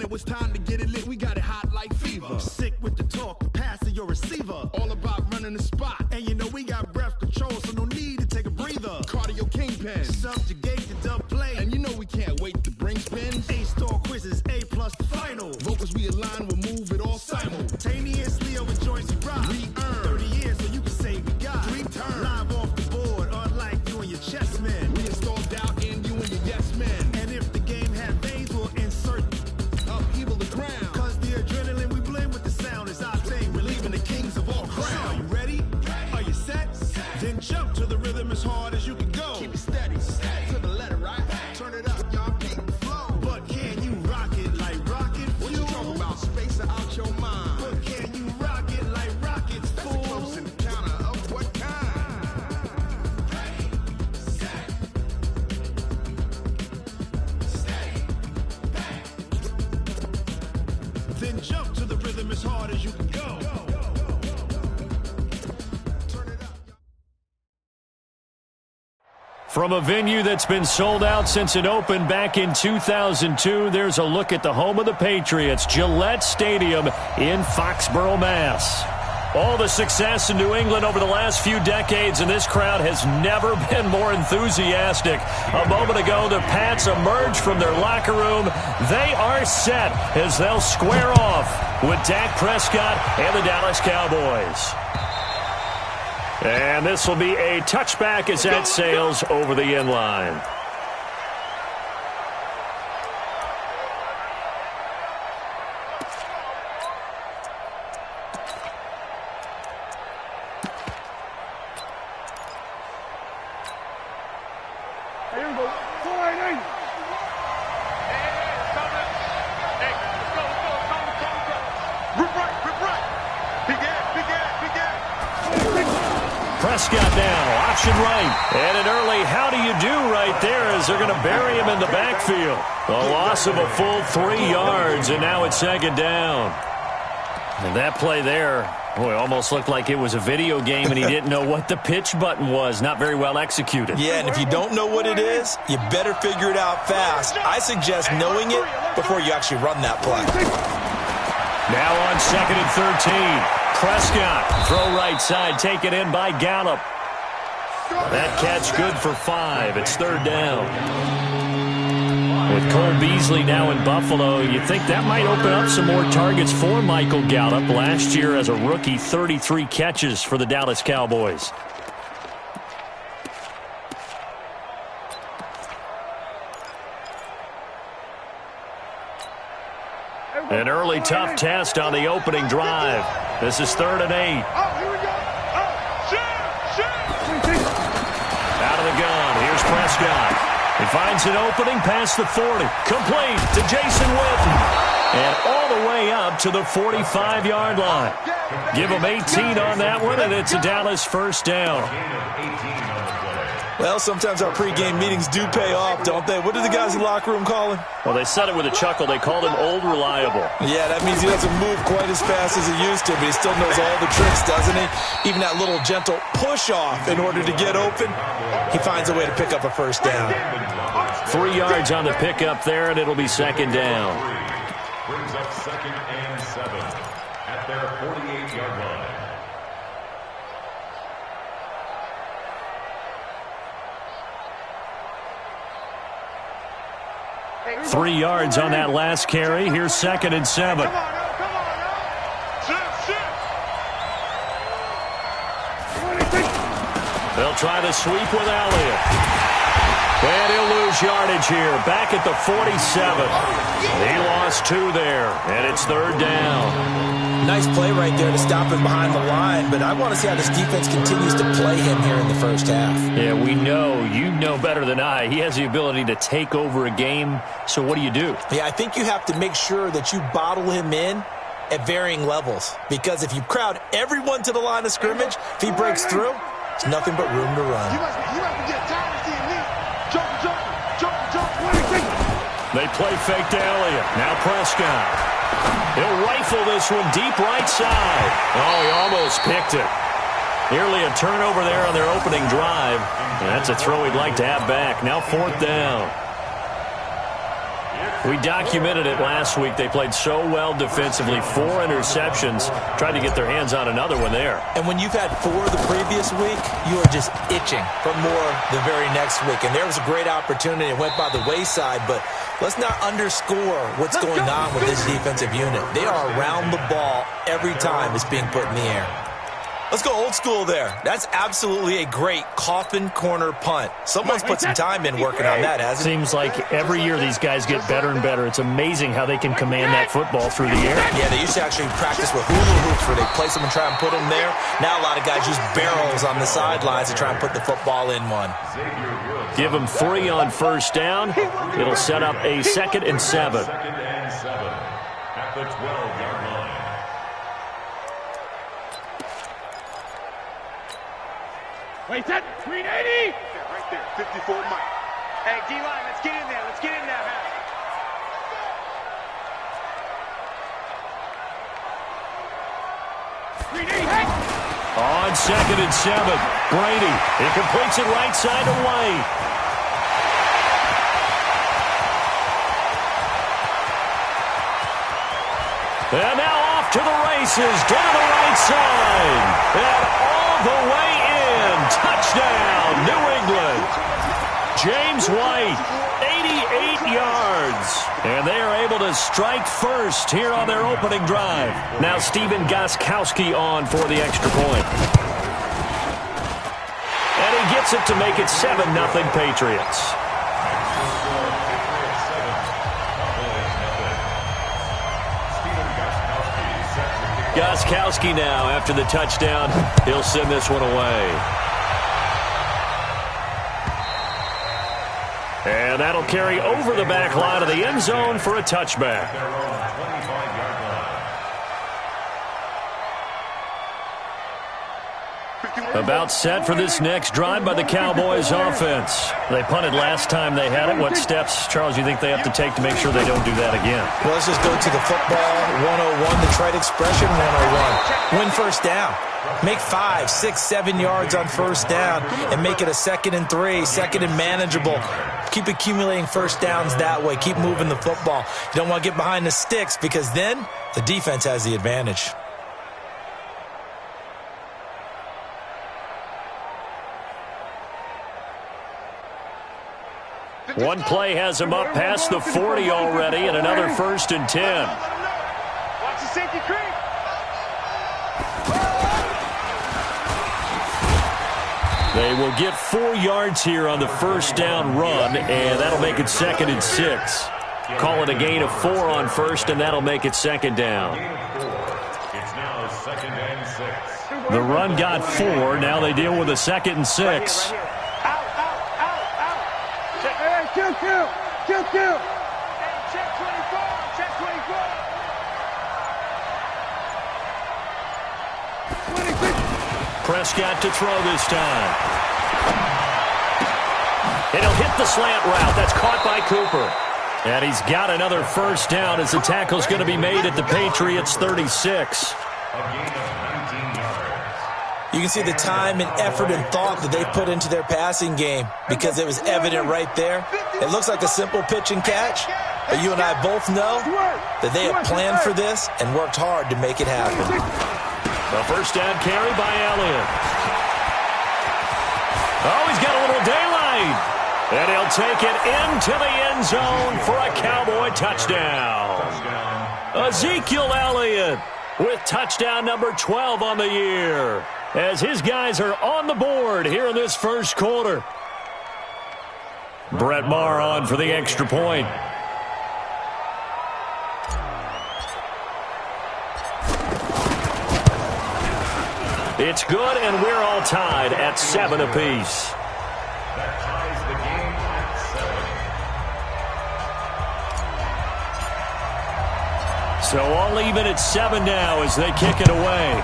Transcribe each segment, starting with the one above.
when it was time to get it lit, we got it hot like fever. Sick with the talk, the pass of your receiver. All about running the spot. And you know we got breath control, so no need to take a breather. Cardio kingpin, subjugate the dub play. And you know we can't wait to bring spins. A-star quizzes, A+ the final. Vocals we align, we'll move it all simultaneously over joints and rock. We earn 30 years, so you can say we got 3 turns. Live off the board, unlike you and your chess men. We installed doubt in you and your yes men. And if the game had veins, we'll insert upheaval the ground. Cause the adrenaline we blend with the sound is our thing. We're leaving the kings of all crowns. Are you ready? Are you set? Then jump to the rhythm as hard as you can go. Keep it steady, to the letter, right? Turn it up, y'all keep the flow. But can you rock it like rocket fuel? What you talking about? Space out your mind. But can you rock it like rockets, fool? That's a close encounter of what kind? Ready, set, stay back. Then jump to the rhythm as hard as you can go. From a venue that's been sold out since it opened back in 2002, there's a look at the home of the Patriots, Gillette Stadium in Foxborough, Mass. All the success in New England over the last few decades, and this crowd has never been more enthusiastic. A moment ago, the Pats emerged from their locker room. They are set as they'll square off with Dak Prescott and the Dallas Cowboys. And this will be a touchback as that sails over the end line. Prescott now, option right, and an early how do you do right there as they're going to bury him in the backfield. A loss of a full 3 yards, and now it's second down. And that play there, boy, almost looked like it was a video game and he didn't know what the pitch button was. Not very well executed. Yeah, and if you don't know what it is, you better figure it out fast. I suggest knowing it before you actually run that play. Now on 2nd and 13. Prescott, throw right side, taken in by Gallup. That catch good for 5. It's third down. With Cole Beasley now in Buffalo, you think that might open up some more targets for Michael Gallup. Last year as a rookie, 33 catches for the Dallas Cowboys. An early tough test on the opening drive. This is 3rd and 8. Oh, here we go. Oh, shoot. Out of the gun. Here's Prescott. He finds an opening past the 40. Complete to Jason Witten. And all the way up to the 45-yard line. Give him 18 on that one, and it's a Dallas first down. Well, sometimes our pregame meetings do pay off, don't they? What do the guys in the locker room call him? Well, they said it with a chuckle. They called him Old Reliable. Yeah, that means he doesn't move quite as fast as he used to, but he still knows all the tricks, doesn't he? Even that little gentle push-off in order to get open, he finds a way to pick up a first down. 3 yards on the pickup there, and it'll be second down. Brings up 2nd and 7 at their 48-yard line. 3 yards on that last carry. Here's 2nd and 7. Come on now. Shift. They'll try the sweep with Elliott. And he'll lose yardage here. Back at the 47. He lost 2 there, and it's third down. Nice play right there to stop him behind the line, but I want to see how this defense continues to play him here in the first half. Yeah, we know. You know better than I. He has the ability to take over a game, so what do you do? Yeah, I think you have to make sure that you bottle him in at varying levels, because if you crowd everyone to the line of scrimmage, if he breaks through, it's nothing but room to run. You must be getting tired of seeing me. Jump. They play fake to Elliott. Now Prescott. He'll rifle this one deep right side. Oh, he almost picked it. Nearly a turnover there on their opening drive. And that's a throw he'd like to have back. Now 4th down. We documented it last week. They played so well defensively. 4 interceptions. Tried to get their hands on another one there. And when you've had 4 the previous week, you are just itching for more the very next week. And there was a great opportunity. It went by the wayside, but let's not underscore what's going on with this defensive unit. They are around the ball every time it's being put in the air. Let's go old school there. That's absolutely a great coffin corner punt. Someone's put some time in working on that, hasn't it? Seems like every year these guys get better and better. It's amazing how they can command that football through the air. Yeah, they used to actually practice with hula hoops where they place them and try and put them there. Now a lot of guys use barrels on the sidelines to try and put the football in one. Give them 3 on first down. It'll set up a 2nd and 7. 2nd and 7 at the 12-yard line. Wait, that 380? Right there, 54 Mike. Hey, D-line, let's get in there. Let's get in there, man. On 2nd and 7, Brady. He completes it right side to White. And now off to the races, down the right side. And all the way in. Touchdown, New England. James White, 88 yards. And they are able to strike first here on their opening drive. Now Steven Gostkowski on for the extra point. And he gets it to make it 7-0 Patriots. Gostkowski now, after the touchdown, he'll send this one away. And that'll carry over the back line of the end zone for a touchback. About set for this next drive by the Cowboys offense. They punted last time they had it. What steps, Charles, you think they have to take to make sure they don't do that again? Well, let's just go to the football 101, the trade expression 101. Win first down. Make 5, 6, 7 yards on first down and make it a 2nd and 3, 2nd and manageable. Keep accumulating first downs that way. Keep moving the football. You don't want to get behind the sticks because then the defense has the advantage. One play has him up past the 40 already, and another 1st and 10. Watch the safety creep. They will get 4 yards here on the first down run, and that'll make it 2nd and 6. Call it a gain of 4 on first, and that'll make it 2nd down. It's now 2nd and 6. The run got 4. Now they deal with a 2nd and 6. Kill. Hey, check 24. Check 24. Prescott to throw this time. And he'll hit the slant route. That's caught by Cooper. And he's got another first down as the tackle's going to be made at the Patriots' 36. You can see the time and effort and thought that they put into their passing game because it was evident right there. It looks like a simple pitch and catch, but you and I both know that they have planned for this and worked hard to make it happen. The first down carry by Elliott. Oh, he's got a little daylight. And he'll take it into the end zone for a Cowboy touchdown. Ezekiel Elliott with touchdown number 12 on the year, as his guys are on the board here in this first quarter. Brett Maher on for the extra point. It's good, and we're all tied at 7 apiece. That ties the game at 7. So all even at 7 now as they kick it away.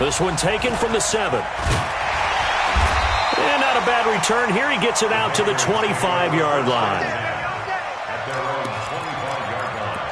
This one taken from the 7. And not a bad return here. He gets it out to the 25-yard line. At their own 25-yard line.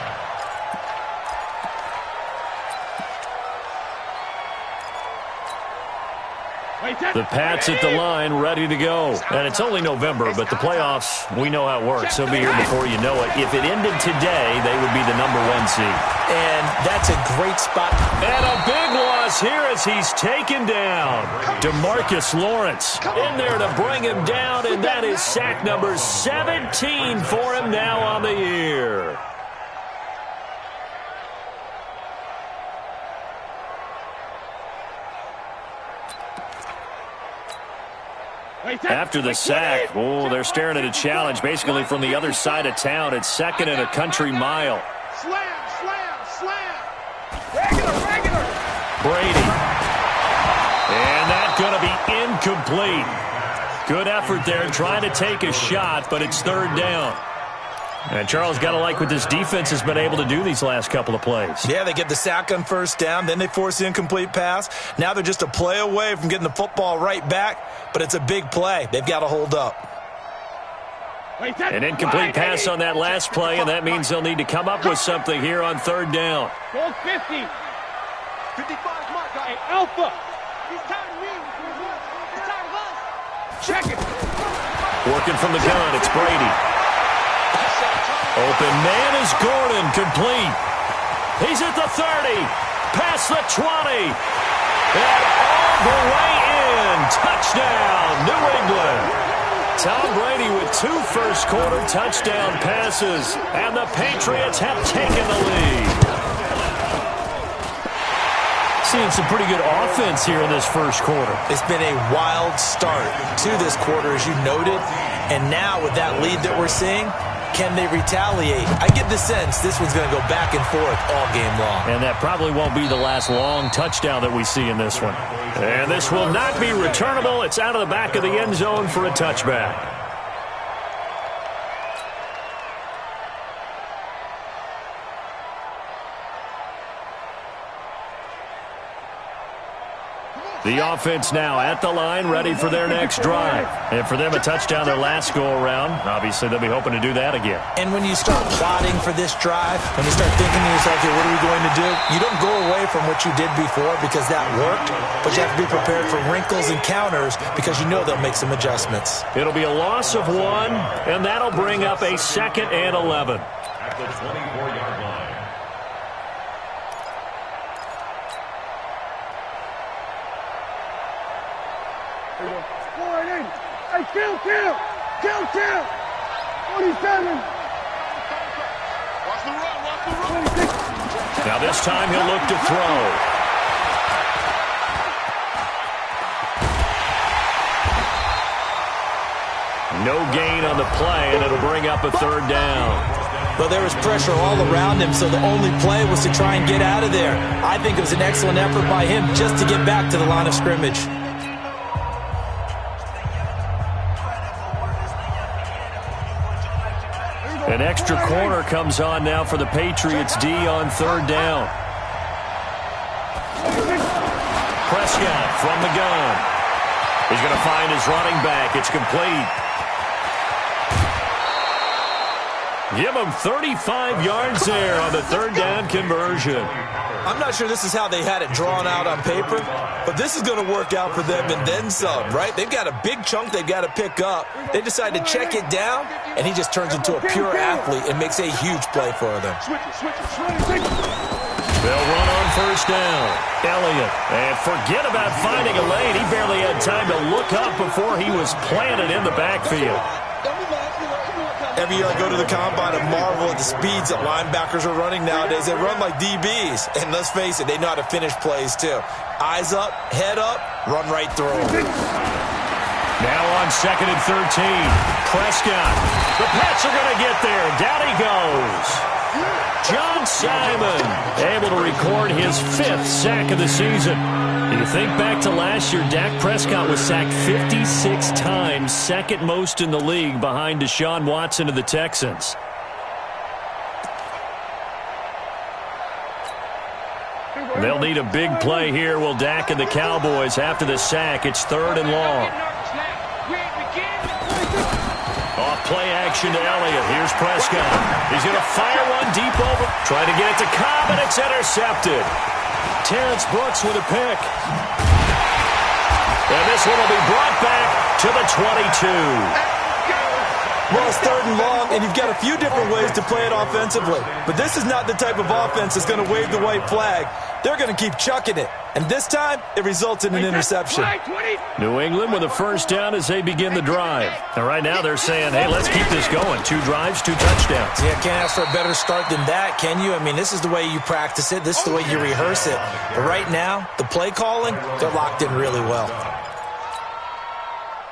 The Pats at the line, ready to go. And it's only November, but the playoffs, we know how it works. They'll be here before you know it. If it ended today, they would be the #1 seed. And that's a great spot. And a big loss here as he's taken down. DeMarcus Lawrence in there to bring him down, and that is sack number 17 for him now on the year. After the sack, they're staring at a challenge basically from the other side of town. It's 2nd and a country mile. Slam, slam, slam. Regular. Brady. And that's going to be incomplete. Good effort there trying to take a shot, but it's 3rd down. And Charles, got to like what this defense has been able to do these last couple of plays. Yeah, they get the sack on 1st down, then they force the incomplete pass. Now they're just a play away from getting the football right back, but it's a big play. They've got to hold up. An incomplete pass on that last play, and that means they'll need to come up with something here on 3rd down. Goal 50. 55 mark. Hey, Alpha. He's tired of me. He's tired of us. Check it. Working from the gun, it's Brady. Open man is Gordon, complete. He's at the 30, past the 20, and all the way in. Touchdown, New England. Tom Brady with 2 first-quarter touchdown passes, and the Patriots have taken the lead. Seeing some pretty good offense here in this first quarter. It's been a wild start to this quarter, as you noted, and now with that lead that we're seeing, can they retaliate? I get the sense this one's going to go back and forth all game long. And that probably won't be the last long touchdown that we see in this one. And this will not be returnable. It's out of the back of the end zone for a touchback. The offense now at the line, ready for their next drive. And for them, a touchdown their last go-around. Obviously, they'll be hoping to do that again. And when you start plotting for this drive, when you start thinking to yourself, okay, what are we going to do? You don't go away from what you did before because that worked, but you have to be prepared for wrinkles and counters because you know they'll make some adjustments. It'll be a loss of 1, and that'll bring up a 2nd and 11. At the 24-yard line. Hey, kill! 47. Watch the run. 26. Now this time he'll look to throw. No gain on the play, and it'll bring up a 3rd down. Well, there was pressure all around him, so the only play was to try and get out of there. I think it was an excellent effort by him just to get back to the line of scrimmage. An extra corner comes on now for the Patriots D on 3rd down. Prescott from the gun. He's going to find his running back. It's complete. Give him 35 yards there on the 3rd down conversion. I'm not sure this is how they had it drawn out on paper, but this is going to work out for them and then some, right? They've got a big chunk they've got to pick up. They decide to check it down, and he just turns into a pure athlete and makes a huge play for them. They'll run on 1st down. Elliott. And forget about finding a lane. He barely had time to look up before he was planted in the backfield. Every year I go to the combine and marvel at the speeds that linebackers are running nowadays. They run like DBs. And let's face it, they know how to finish plays too. Eyes up, head up, run right through them. Now on 2nd and 13. Prescott. The Pats are going to get there. Down he goes. John Simon able to record his 5th sack of the season. You think back to last year, Dak Prescott was sacked 56 times, 2nd most in the league behind Deshaun Watson of the Texans. They'll need a big play here, will Dak and the Cowboys after the sack. It's 3rd and long. Off play action to Elliott. Here's Prescott. He's going to fire one deep over. Trying to get it to Cobb, and it's intercepted. Terrence Brooks with a pick. And this one will be brought back to the 22. Well, it's 3rd and long, and you've got a few different ways to play it offensively. But this is not the type of offense that's going to wave the white flag. They're going to keep chucking it. And this time, it results in an interception. New England with a first down as they begin the drive. And right now they're saying, hey, let's keep this going. 2 drives, 2 touchdowns. Yeah, can't ask for a better start than that, can you? I mean, this is the way you practice it. This is the way you rehearse it. But right now, the play calling, they're locked in really well.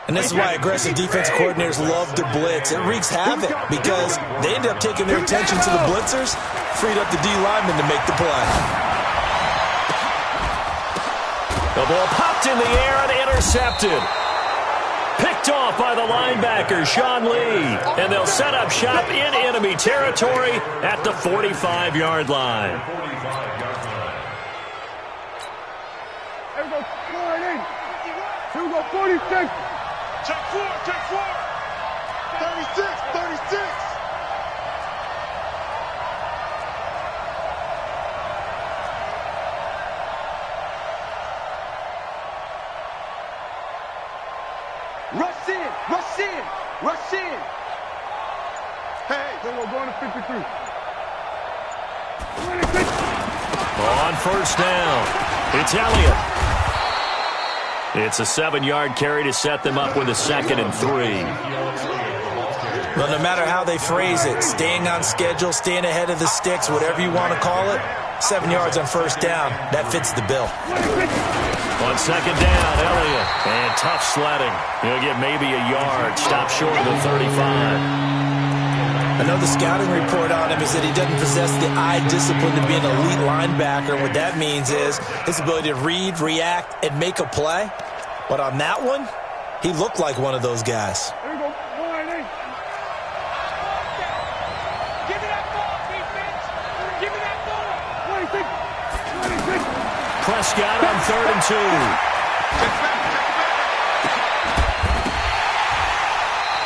And this is why aggressive defensive coordinators love to blitz. It wreaks havoc because they end up taking their attention to the blitzers, freed up the D linemen to make the play. The ball popped in the air and intercepted. Picked off by the linebacker, Sean Lee. And they'll set up shop in enemy territory at the 45-yard line. Here we go, 48. Here we go, 46. Check 4, check 4. 36, 36. Rush in, rush in, rush in. Hey, then we're going to 53. On first down, it's Elliott. It's a 7-yard carry to set them up with a 2nd and 3. Well, no matter how they phrase it, staying on schedule, staying ahead of the sticks, whatever you want to call it, 7 yards on first down, that fits the bill. On 2nd down, Elliott. And tough sledding. He'll get maybe a yard. Stop short of the 35. I know the scouting report on him is that he doesn't possess the eye discipline to be an elite linebacker. What that means is his ability to read, react, and make a play. But on that one, he looked like one of those guys. Here we go, 1-8. Give me that ball, defense. Give me that ball. 26, 26. Prescott on 3rd and 2.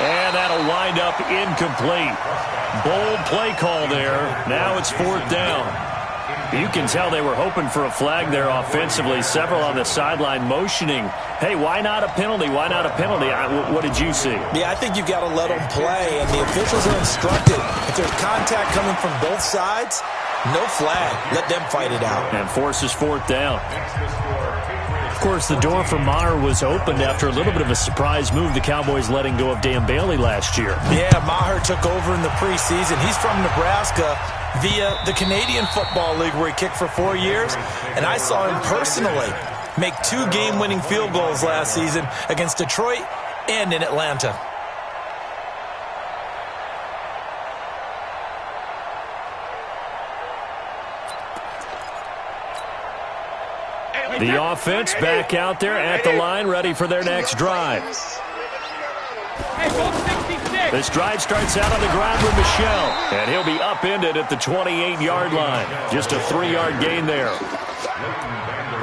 And that'll wind up incomplete. Bold play call there. Now it's 4th down. You can tell they were hoping for a flag there offensively. Several on the sideline motioning, hey, why not a penalty? Why not a penalty? What did you see? Yeah, I think you've got to let them play, and the officials are instructed. If there's contact coming from both sides, no flag. Let them fight it out. And forces 4th down. Of course, the door for Maher was opened after a little bit of a surprise move. The Cowboys letting go of Dan Bailey last year. Yeah, Maher took over in the preseason. He's from Nebraska via the Canadian Football League where he kicked for 4 years. And I saw him personally make 2 game-winning field goals last season against Detroit and in Atlanta. The offense back out there at the line, ready for their next drive. This drive starts out on the ground with Michel, and he'll be upended at the 28-yard line. Just a 3-yard gain there.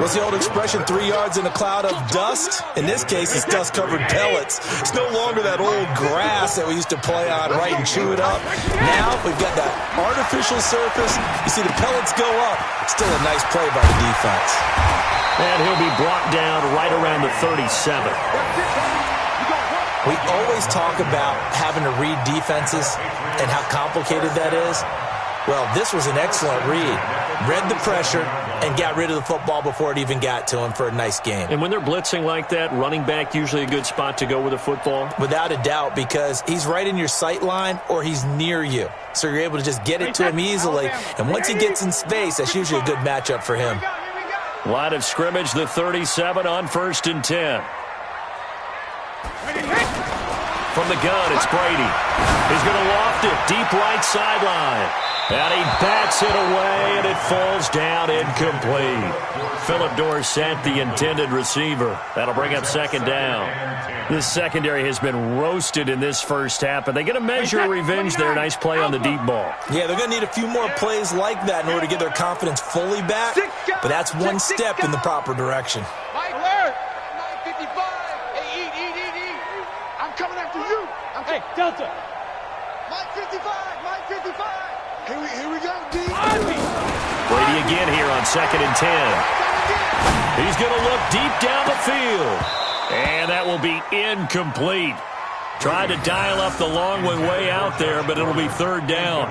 What's the old expression, 3 yards in a cloud of dust? In this case, it's dust-covered pellets. It's no longer that old grass that we used to play on, right, and chew it up. Now we've got that artificial surface. You see the pellets go up. Still a nice play by the defense. And he'll be brought down right around the 37. We always talk about having to read defenses and how complicated that is. Well, this was an excellent read. Read the pressure and got rid of the football before it even got to him for a nice game. And when they're blitzing like that, running back usually a good spot to go with a football? Without a doubt, because he's right in your sight line or he's near you. So you're able to just get it to him easily. And once he gets in space, that's usually a good matchup for him. Line of scrimmage, the 37 on 1st and 10. From the gun, it's Brady. He's going to loft it deep right sideline. And he bats it away, and it falls down incomplete. Philip Dorsett, the intended receiver. That'll bring up 2nd down. This secondary has been roasted in this first half, but they get a measure of revenge there. Nice play on the deep ball. Yeah, they're going to need a few more plays like that in order to get their confidence fully back. But that's one step in the proper direction. Mike alert! 955. Hey, eat. I'm coming after you. Hey, Delta. Mike 55. Mike 55. Here we go, D. Brady again here on 2nd and 10. He's going to look deep down the field. And that will be incomplete. Tried to dial up the long way out there, but it'll be third down.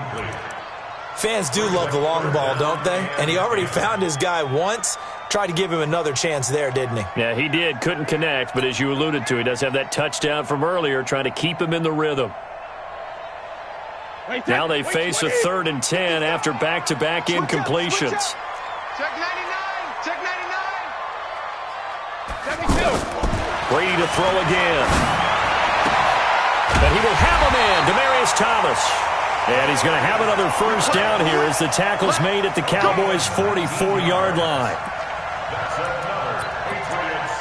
Fans do love the long ball, don't they? And he already found his guy once. Tried to give him another chance there, didn't he? Yeah, he did. Couldn't connect, but as you alluded to, he does have that touchdown from earlier, trying to keep him in the rrhythm. Now they face a 3rd and 10 after back-to-back incompletions. Check 99. Check 99. 72. Brady to throw again. And he will have him in. Demaryius Thomas. And he's going to have another first down here as the tackle's made at the Cowboys' 44-yard line. That's another Patriots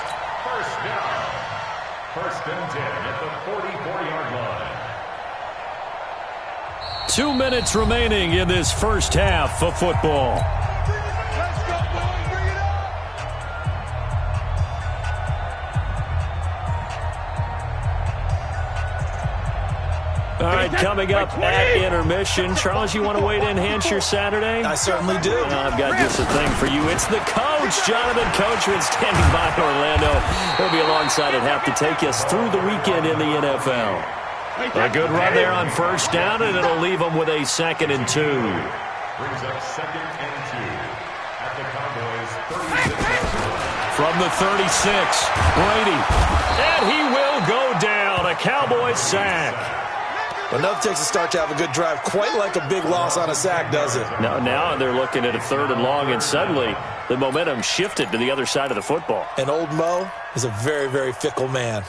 first down. 1st and 10 at the 44-yard line. 2 minutes remaining in this first half of football. Let's go, boys. Bring it up. All right, coming up at intermission. Charles, you want to wait to enhance your Saturday? I certainly do. I've got just a thing for you. It's the coach, Jonathan Coachman, standing by in Orlando. He'll be alongside at half to take us through the weekend in the NFL. A good run there on first down, and it'll leave them with a 2nd and 2. Brings up 2nd and 2 at the Cowboys' 36. From the 36, Brady. And he will go down. A Cowboys sack. Well, nothing takes a start to have a good drive, quite like a big loss on a sack, does it? Now they're looking at a 3rd and long, and suddenly the momentum shifted to the other side of the football. And old Mo is a very, very fickle man.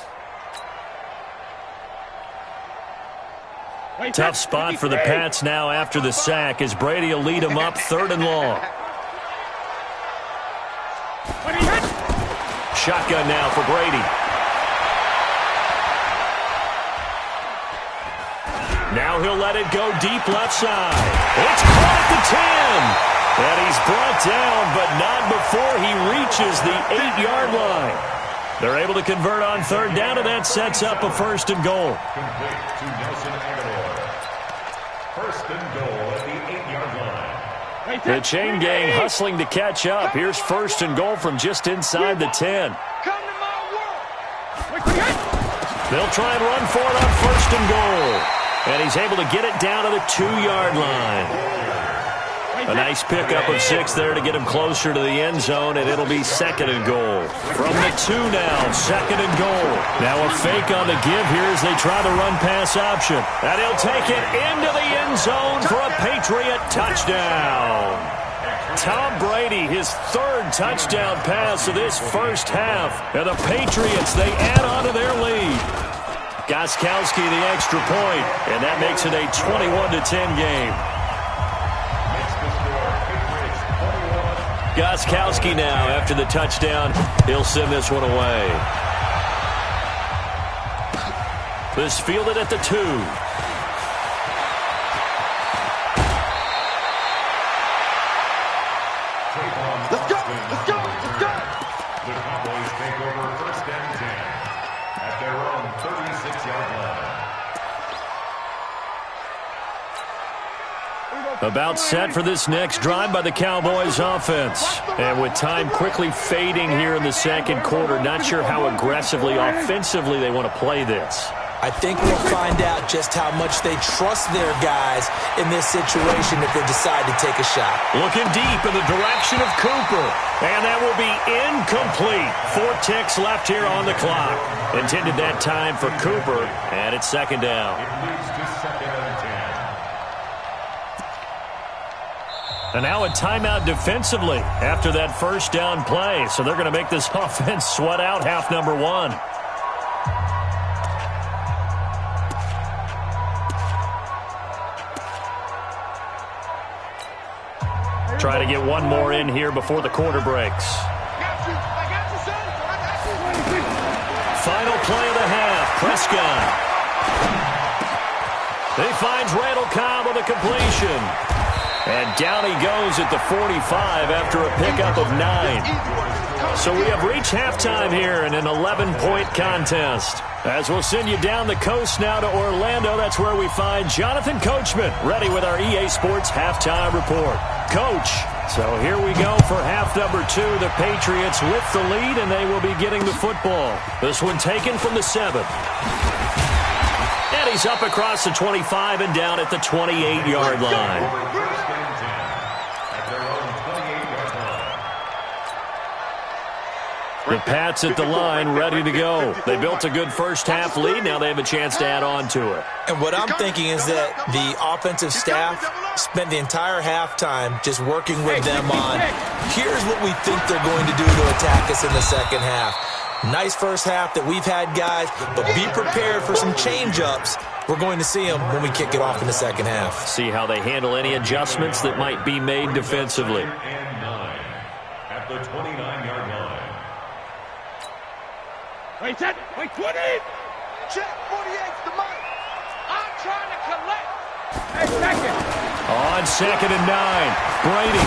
Tough spot for the Pats now after the sack as Brady will lead them up 3rd and long. Shotgun now for Brady. Now he'll let it go deep left side. It's caught at the 10. And he's brought down, but not before he reaches the 8-yard line. They're able to convert on 3rd down, and that sets up a 1st and goal. Complete to Nelson Aguilar. 1st and goal at the 8-yard line. The chain gang hustling to catch up. Here's 1st and goal from just inside the 10. Come to my world. They'll try and run for it on 1st and goal. And he's able to get it down to the 2-yard line. A nice pickup of 6 there to get him closer to the end zone, and it'll be 2nd and goal. From the 2 now, 2nd and goal. Now a fake on the give here as they try the run-pass option. And he'll take it into the end zone for a Patriot touchdown. Tom Brady, his 3rd touchdown pass of this first half. And the Patriots, they add on to their lead. Gostkowski the extra point, and that makes it a 21-10 game. Gostkowski now, after the touchdown, he'll send this one away. This fielded at the 2. Let's go. Let's go. Let's go. The Cowboys take over 1st and 10 at their own 36-yard line. About set for this next drive by the Cowboys offense. And with time quickly fading here in the 2nd quarter, not sure how aggressively, offensively they want to play this. I think we'll find out just how much they trust their guys in this situation if they decide to take a shot. Looking deep in the direction of Cooper. And that will be incomplete. 4 ticks left here on the clock. Intended that time for Cooper, and it's 2nd down. It leads to 2nd and 10. And now a timeout defensively after that first down play. So they're going to make this offense sweat out half number 1. Try to get one more in here before the quarter breaks. Final play of the half. Prescott. He finds Randall Cobb with a completion. And down he goes at the 45 after a pickup of 9. So we have reached halftime here in an 11-point contest. As we'll send you down the coast now to Orlando, that's where we find Jonathan Coachman ready with our EA Sports Halftime Report. Coach, So here we go for half number 2. The Patriots with the lead, and they will be getting the football. This one taken from the 7. And he's up across the 25 and down at the 28-yard line. The Pats at the line, ready to go. They built a good first-half lead. Now they have a chance to add on to it. And what I'm thinking is that the offensive staff spent the entire halftime just working with them on, here's what we think they're going to do to attack us in the second half. Nice first half that we've had, guys, but be prepared for some change-ups. We're going to see them when we kick it off in the second half. See how they handle any adjustments that might be made defensively. At the 29-yard line. Wait, 20! Check, 48's the mic. I'm trying to collect. Hey, second. On 2nd and 9, Brady.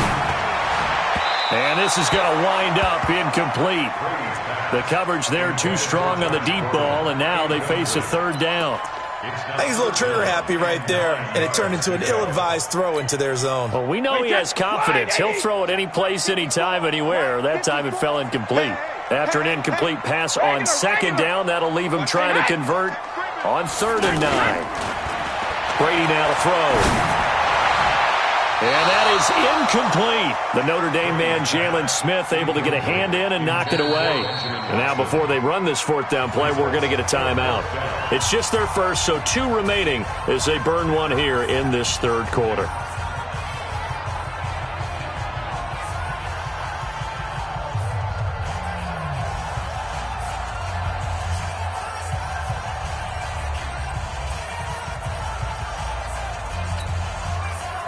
And this is going to wind up incomplete. The coverage there too strong on the deep ball, and now they face a 3rd down. I think he's a little trigger happy right there, and it turned into an ill-advised throw into their zone. Well, we know he has confidence. He'll throw it any place, anytime, anywhere. That time it fell incomplete. After an incomplete pass on 2nd down, that'll leave him trying to convert on 3rd and 9. Brady now to throw. And that is incomplete. The Notre Dame man, Jalen Smith, able to get a hand in and knock it away. And now before they run this 4th down play, we're going to get a timeout. It's just their first, so 2 remaining as they burn one here in this 3rd quarter.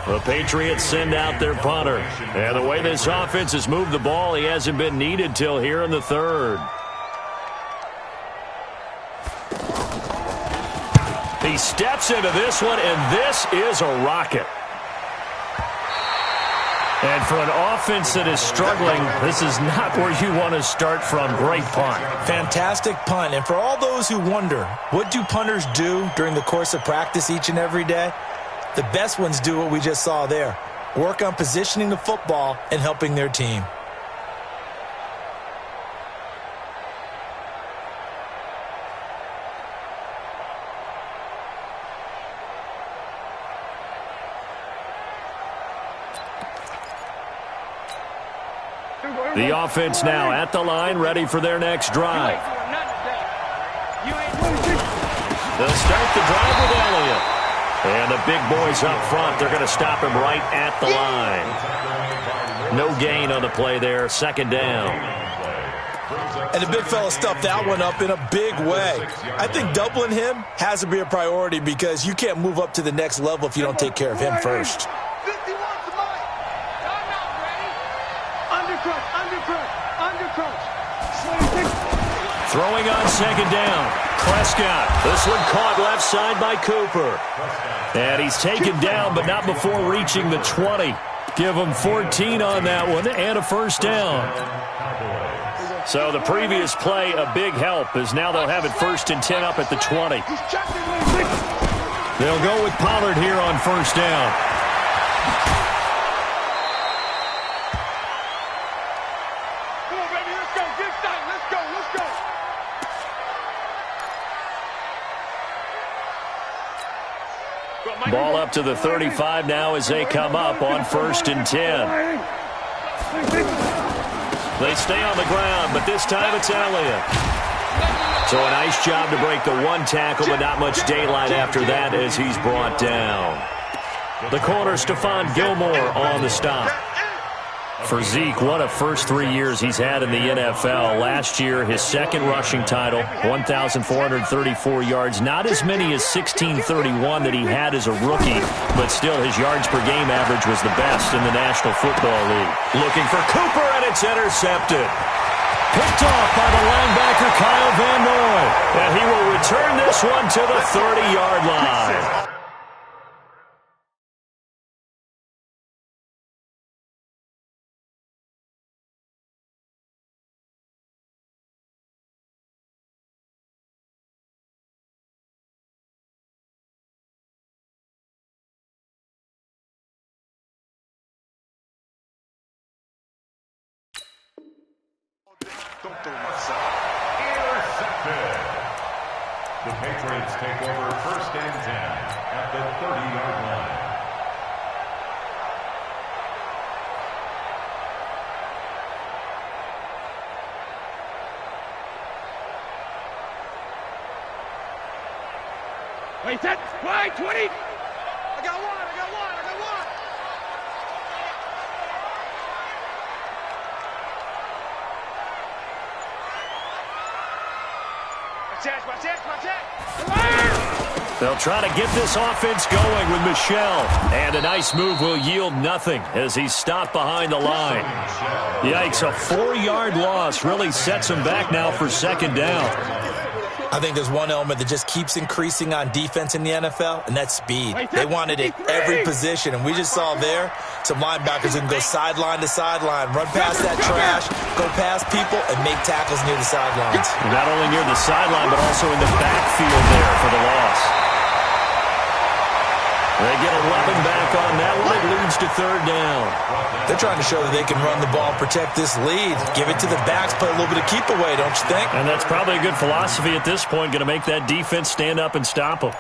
The Patriots send out their punter. And the way this offense has moved the ball, he hasn't been needed till here in the 3rd. He steps into this one, and this is a rocket. And for an offense that is struggling, this is not where you want to start from. Great punt. Fantastic punt. And for all those who wonder, what do punters do during the course of practice each and every day? The best ones do what we just saw there. Work on positioning the football and helping their team. The offense now at the line, ready for their next drive. They'll start the drive with Elliott. And the big boys up front, they're going to stop him right at the line. No gain on the play there, 2nd down. And the big fella stuffed that one up in a big way. I think doubling him has to be a priority because you can't move up to the next level if you don't take care of him first. Throwing on 2nd down. Prescott. This one caught left side by Cooper. And he's taken down, but not before reaching the 20. Give him 14 on that one and a 1st down. So the previous play, a big help, as now they'll have it 1st and 10 up at the 20. They'll go with Pollard here on 1st down. Ball up to the 35 now as they come up on 1st and 10. They stay on the ground, but this time it's Elliott. So a nice job to break the 1 tackle, but not much daylight after that as he's brought down. The corner, Stephon Gilmore on the stop. For Zeke, what a first 3 years he's had in the NFL. Last year, his 2nd rushing title, 1,434 yards. Not as many as 1,631 that he had as a rookie, but still his yards per game average was the best in the National Football League. Looking for Cooper, and it's intercepted. Picked off by the linebacker Kyle Van Noy. And he will return this one to the 30-yard line. Don't throw myself. Intercepted. The Patriots take over 1st and 10 at the 30-yard line. Wait, set, wide, 20. I got one. My chance. They'll try to get this offense going with Michel. And a nice move will yield nothing as he's stopped behind the line. Yikes, a 4-yard loss really sets him back now for 2nd down. I think there's one element that just keeps increasing on defense in the NFL, and that's speed. They wanted it every position, and we just saw there some linebackers who can go sideline to sideline, run past that trash, go past people, and make tackles near the sidelines. Not only near the sideline, but also in the backfield there for the loss. They get 11 back on that one. It leads to 3rd down. They're trying to show that they can run the ball and protect this lead. Give it to the backs, play a little bit of keep away, don't you think? And that's probably a good philosophy at this point, going to make that defense stand up and stop them.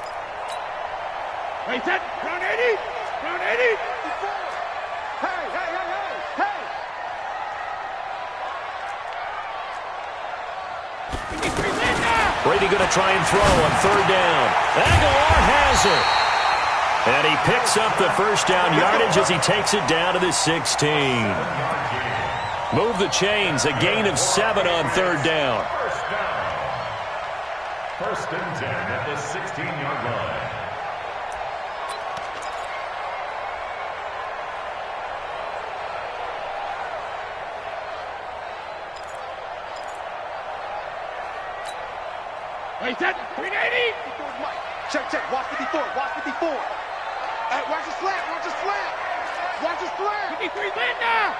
Wait, set, round 80. Hey. Brady going to try and throw on 3rd down. Aguilar has it. And he picks up the 1st down yardage as he takes it down to the 16. Move the chains, a gain of 7 on 3rd down. 1st and 10 at the 16-yard line. Wait, set, 380. Check, watch 54. Hey, watch the slant. 53 Linda.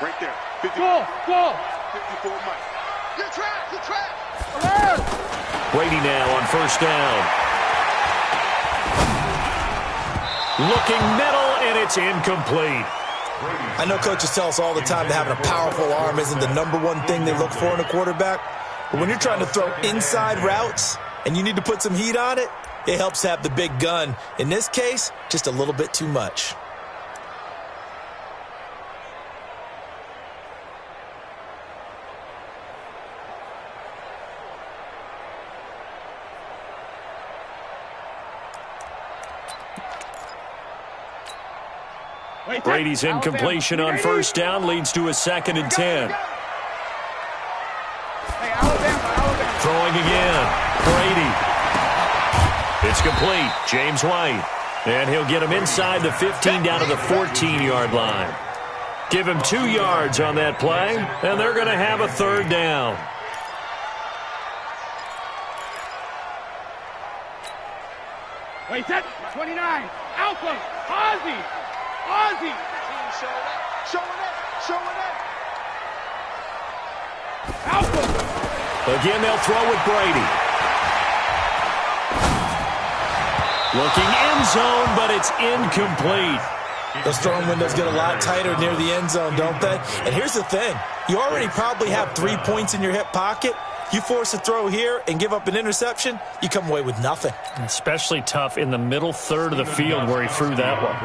Right there. 54. Go. 54 Mike. Good trap. Brady now on 1st down. Looking middle, and it's incomplete. I know coaches tell us all the time that having a powerful arm isn't the #1 thing they look for in a quarterback. But when you're trying to throw inside routes and you need to put some heat on it, it helps have the big gun. In this case, just a little bit too much. Brady's incompletion on 1st down leads to a 2nd and 10. Throwing again. Brady. It's complete. James White. And he'll get him inside the 15 down to the 14-yard line. Give him 2 yards on that play, and they're going to have a 3rd down. Wait, set, 29. Alpha, Ozzy. Showing it. Alpha. Again, they'll throw with Brady. Looking end zone, but it's incomplete. Those throwing windows get a lot tighter near the end zone, don't they? And here's the thing. You already probably have 3 points in your hip pocket. You force a throw here and give up an interception, you come away with nothing. Especially tough in the middle third of the field where he threw that one.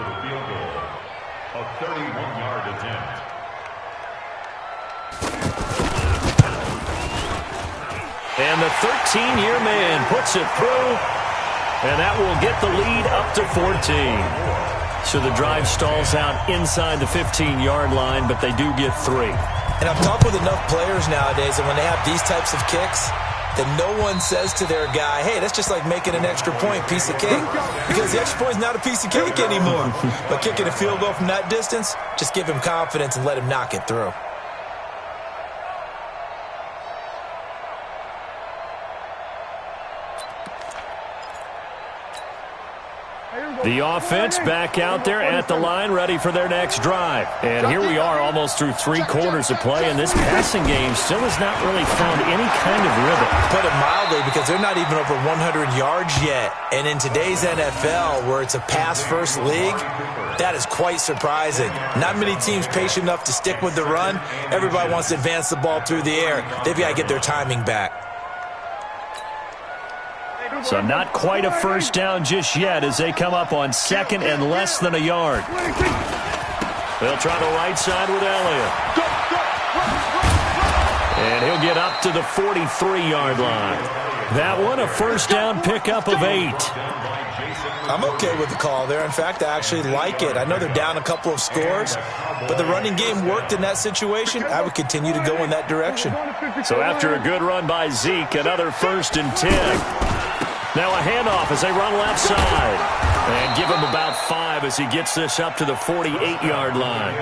A 31-yard attempt. And the 13-year man puts it through, and that will get the lead up to 14. So the drive stalls out inside the 15-yard line, but they do get 3. And I've talked with enough players nowadays, and when they have these types of kicks, that no one says to their guy, hey, that's just like making an extra point, piece of cake. Because the extra point is not a piece of cake anymore. But kicking a field goal from that distance, just give him confidence and let him knock it through. The offense back out there at the line, ready for their next drive. And here we are almost through 3 quarters of play, and this passing game still has not really found any kind of rhythm. Put it mildly, because they're not even over 100 yards yet. And in today's NFL, where it's a pass-first league, that is quite surprising. Not many teams patient enough to stick with the run. Everybody wants to advance the ball through the air. They've got to get their timing back. So not quite a first down just yet as they come up on 2nd and less than a yard. They'll try the right side with Elliott. And he'll get up to the 43-yard line. That one, a first down pickup of 8. I'm okay with the call there. In fact, I actually like it. I know they're down a couple of scores, but the running game worked in that situation. I would continue to go in that direction. So after a good run by Zeke, another 1st and 10. Now a handoff as they run left side. And give him about 5 as he gets this up to the 48-yard line.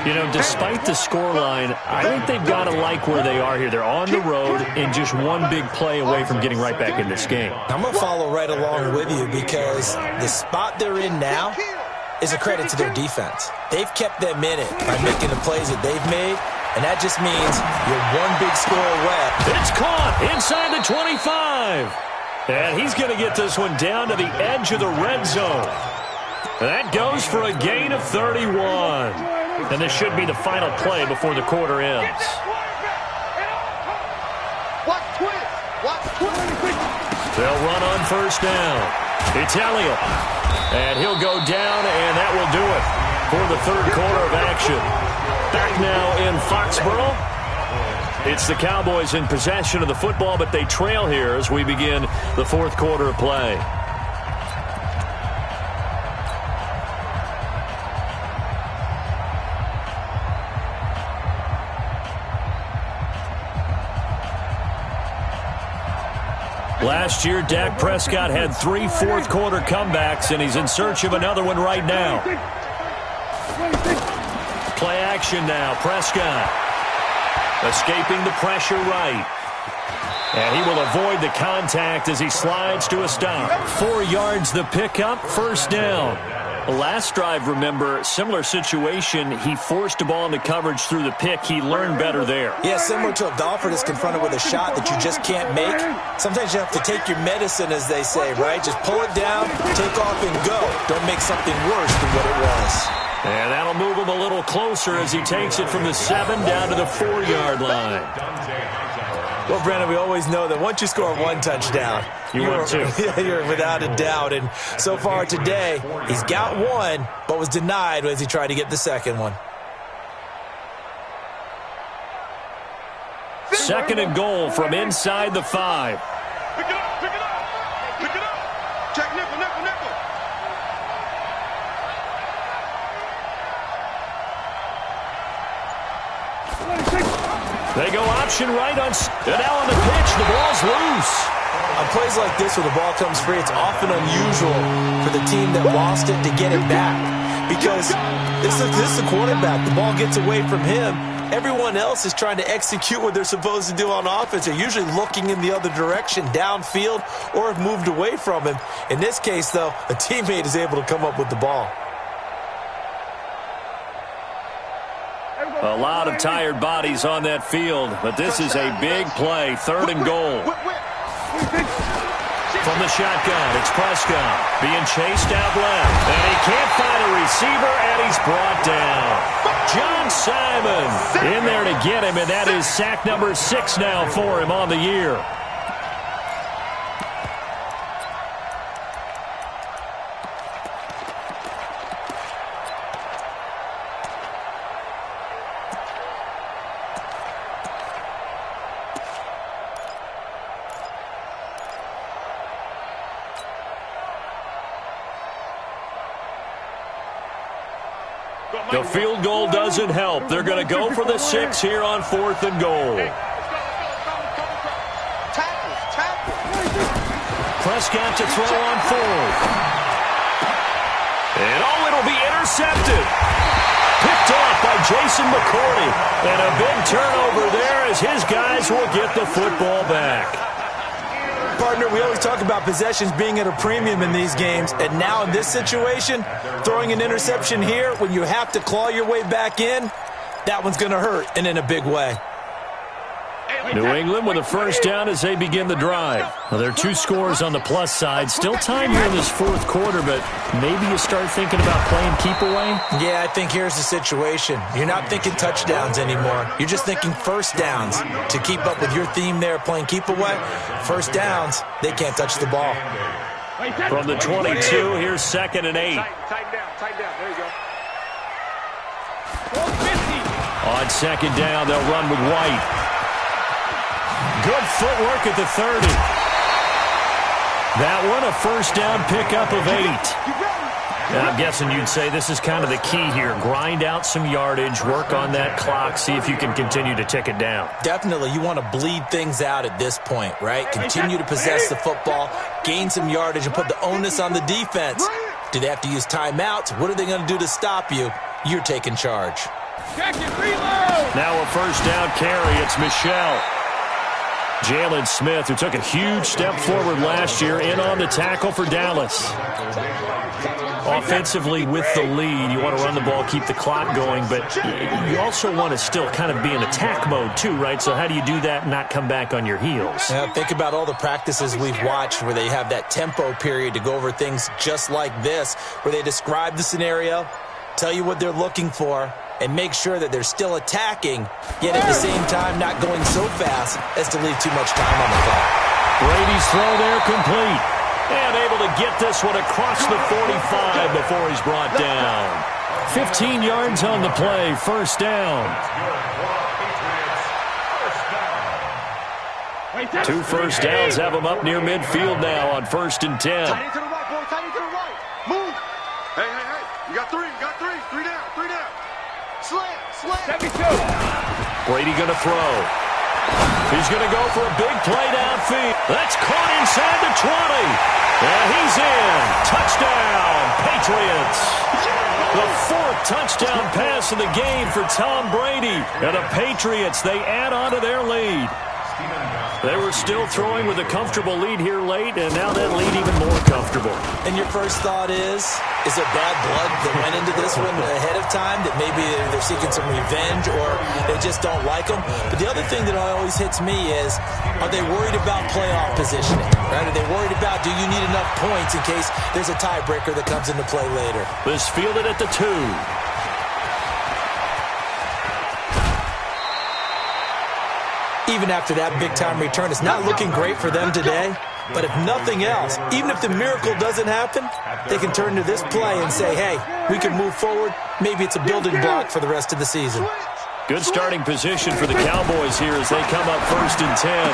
You know, despite the scoreline, I think they've got to like where they are here. They're on the road and just one big play away from getting right back in this game. I'm going to follow right along with you because the spot they're in now is a credit to their defense. They've kept them in it by making the plays that they've made, and that just means you're one big score away. It's caught inside the 25. And he's going to get this one down to the edge of the red zone. That goes for a gain of 31. And this should be the final play before the quarter ends. They'll run on first down. It's Elliott. And he'll go down, and that will do it for the 3rd quarter of action. Back now in Foxborough. It's the Cowboys in possession of the football, but they trail here as we begin the 4th quarter of play. Last year, Dak Prescott had 3 fourth-quarter comebacks, and he's in search of another one right now. Play action now, Prescott. Escaping the pressure right. And he will avoid the contact as he slides to a stop. 4 yards the pickup, 1st down. Last drive, remember, similar situation. He forced a ball into coverage through the pick. He learned better there. Yeah, similar to a golfer that's confronted with a shot that you just can't make. Sometimes you have to take your medicine, as they say, right? Just pull it down, take off, and go. Don't make something worse than what it was. And that'll move him a little closer as he takes it from the 7 down to the 4-yard line. Well, Brandon, we always know that once you score 1 touchdown, you're without a doubt. And so far today, he's got 1, but was denied as he tried to get the 2nd one. 2nd and goal from inside the 5. Pick it up, pick it up, pick it up. Check nickel, nickel, nickel. They go option right on, and now on the pitch, the ball's loose. On plays like this where the ball comes free, it's often unusual for the team that lost it to get it back. Because this is the quarterback. The ball gets away from him. Everyone else is trying to execute what they're supposed to do on offense. They're usually looking in the other direction, downfield, or have moved away from him. In this case, though, a teammate is able to come up with the ball. A lot of tired bodies on that field, but this is a big play, 3rd and goal. From the shotgun, it's Prescott being chased out left, and he can't find a receiver, and he's brought down. John Simon in there to get him, and that is sack number 6 now for him on the year. The field goal doesn't help. They're going to go for the 6 here on 4th and goal. Prescott to throw on 4th. And it'll be intercepted. Picked off by Jason McCourty. And a big turnover there as his guys will get the football back. But partner. We always talk about possessions being at a premium in these games, and now in this situation, throwing an interception here when you have to claw your way back in, that one's going to hurt, and in a big way. New England with a first down as they begin the drive. Well, there are 2 scores on the plus side. Still time here in this fourth quarter, but maybe you start thinking about playing keep away? Yeah, I think here's the situation. You're not thinking touchdowns anymore. You're just thinking first downs. To keep up with your theme there, playing keep away, first downs, they can't touch the ball. From the 22, here's 2nd and 8. Tighten down. There you go. On 2nd down, they'll run with White. Good footwork at the 30. That one, a first down pickup of 8. And I'm guessing you'd say this is kind of the key here. Grind out some yardage, work on that clock, see if you can continue to tick it down. Definitely, you want to bleed things out at this point, right? Continue to possess the football, gain some yardage, and put the onus on the defense. Do they have to use timeouts? What are they going to do to stop you? You're taking charge. Now a first down carry. It's Michelle. Jalen Smith, who took a huge step forward last year, in on the tackle for Dallas. Offensively with the lead, you want to run the ball, keep the clock going, but you also want to still kind of be in attack mode too, right? So how do you do that and not come back on your heels? Now, think about all the practices we've watched where they have that tempo period to go over things just like this, where they describe the scenario, tell you what they're looking for, and make sure that they're still attacking, yet at the same time not going so fast as to leave too much time on the clock. Brady's throw there complete. And able to get this one across the 45 before he's brought down. 15 yards on the play, first down. 2 first downs have them up near midfield now on 1st and 10. Tight into the right, boy. Tight into the right. Move. Hey. You got 3. Three down. Slam. 72. Brady going to throw. He's going to go for a big play downfield. That's caught inside the 20. And he's in. Touchdown, Patriots. The 4th touchdown pass of the game for Tom Brady. And the Patriots, they add on to their lead. They were still throwing with a comfortable lead here late, and now that lead even more comfortable. And your first thought is there bad blood that went into this one ahead of time, that maybe they're seeking some revenge or they just don't like them? But the other thing that always hits me is, are they worried about playoff positioning? Right? Are they worried about, do you need enough points in case there's a tiebreaker that comes into play later? This fielded at the 2. Even after that big-time return, it's not looking great for them today. But if nothing else, even if the miracle doesn't happen, they can turn to this play and say, hey, we can move forward. Maybe it's a building block for the rest of the season. Good starting position for the Cowboys here as they come up 1st and 10.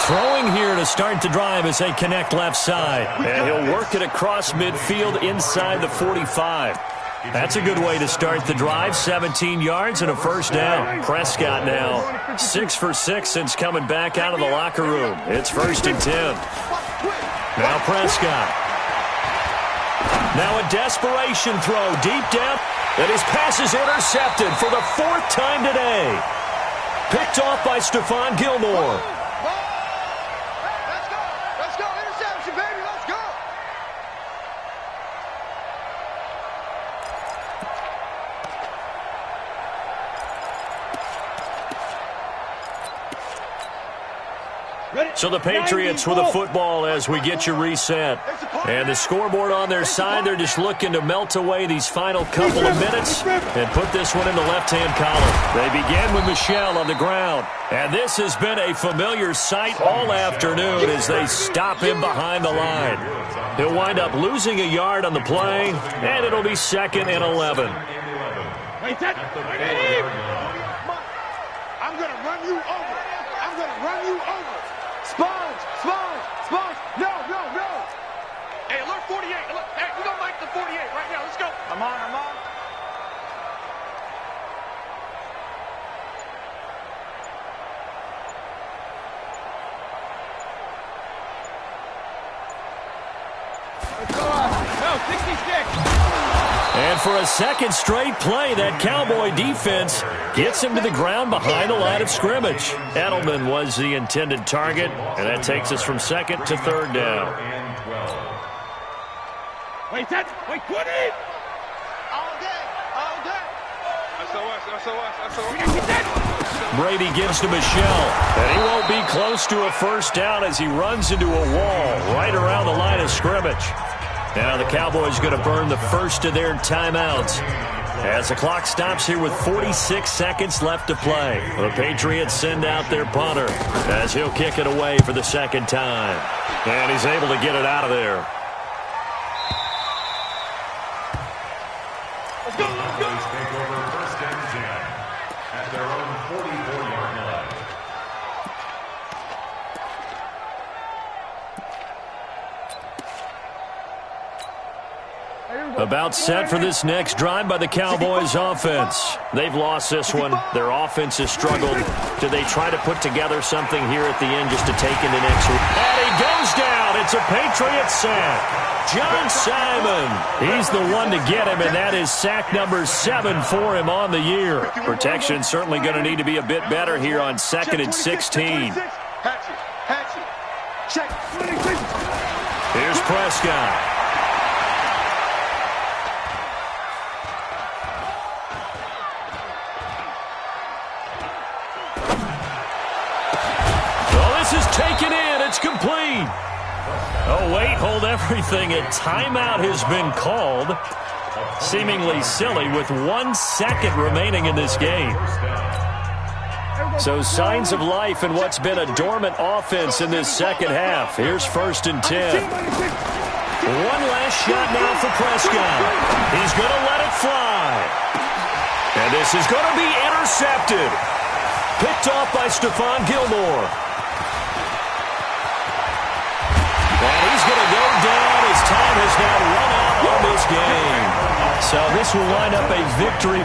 Throwing here to start the drive as they connect left side. And he'll work it across midfield inside the 45. That's a good way to start the drive. 17 yards and a first down. Prescott now 6 for 6 since coming back out of the locker room. It's 1st and 10. Now Prescott. Now a desperation throw deep down. And his pass is intercepted for the 4th time today. Picked off by Stephon Gilmore. Let's go. Interception, baby. Let's go. So the Patriots with a football as we get you reset. And the scoreboard on their side, they're just looking to melt away these final couple of minutes and put this one in the left-hand column. They begin with Michelle on the ground. And this has been a familiar sight all afternoon as they stop him behind the line. He'll wind up losing a yard on the play, and it'll be 2nd and 11. I'm going to run you over. Sponge. No. Hey, alert 48. Hey, we're going to make the 48 right now. Let's go. I'm on. Let's go. No, 66. And for a second straight play, that Cowboy defense gets him to the ground behind the line of scrimmage. Edelman was the intended target, and that takes us from second to third down. Wait, 20! All day! Brady gives to Michelle, and he won't be close to a first down as he runs into a wall right around the line of scrimmage. Now the Cowboys going to burn the first of their timeouts as the clock stops here with 46 seconds left to play. The Patriots send out their punter as he'll kick it away for the second time. And he's able to get it out of there. Let's go, let's go. Take over first and 10 at their own 44-yard line. About set for this next drive by the Cowboys offense. They've lost this one. Their offense has struggled. Do they try to put together something here at the end just to take into next week? And he goes down. It's a Patriot sack. John Simon. He's the one to get him, and that is sack number 7 for him on the year. Protection certainly going to need to be a bit better here on 2nd and 16. Here's Prescott. Is taken in. It's complete. Oh, wait. Hold everything. A timeout has been called. Seemingly silly with 1 second remaining in this game. So signs of life in what's been a dormant offense in this second half. Here's 1st and 10. One last shot now for Prescott. He's going to let it fly. And this is going to be intercepted. Picked off by Stephon Gilmore. And he's going to go down as time has now run out on this game. So this will line up a victory.